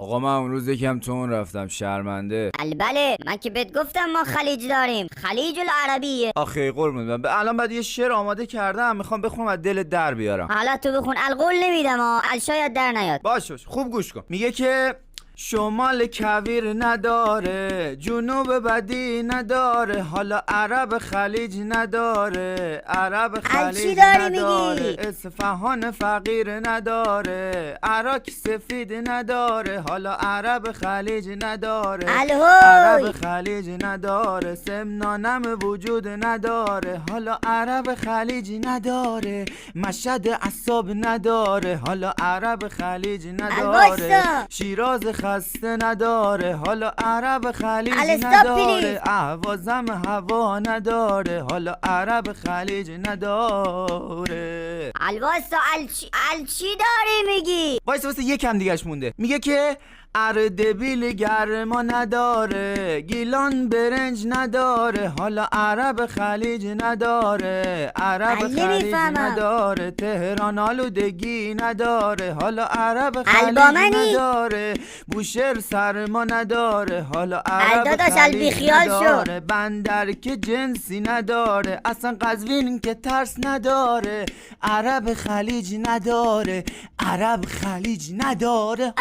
آقا من اون روز یکم تون رفتم، شرمنده. بله من که بهت گفتم ما خلیج داریم، خلیج العربیه. آخه قربون من الان بعد یه شعر آماده کردم، میخوام بخونم از دل در بیارم. حالا تو بخون، القول نمیدم شاید در نیاد. باش خوب گوش کن. میگه که شمال کویر نداره، جنوب بدی نداره، حالا عرب خلیج نداره، عرب خلیج نداره، اصفهان فقیر نداره، عراق سفید نداره، حالا عرب خلیج نداره، عرب خلیج نداره، سمنانم وجود نداره، حالا عرب خلیج نداره، مشهد عصاب نداره، حالا عرب خلیج نداره، شیراز خسته نداره، حالا عرب خلیج نداره، اهوازم هوا نداره، حالا عرب خلیج نداره. الواسا چی داری میگی؟ واسه یکم دیگهش مونده. میگه که اردبیل گرما نداره، گیلان برنج نداره، حالا عرب خلیج نداره، عرب خلیج نداره، تهران آلودگی نداره، حالا عرب خلیج نداره، بوشهر سرما نداره، حالا عرب خلیج نداره، بندر که جنسی نداره، اصلا قزوین که ترس نداره، عرب خلیج نداره، عرب خلیج نداره.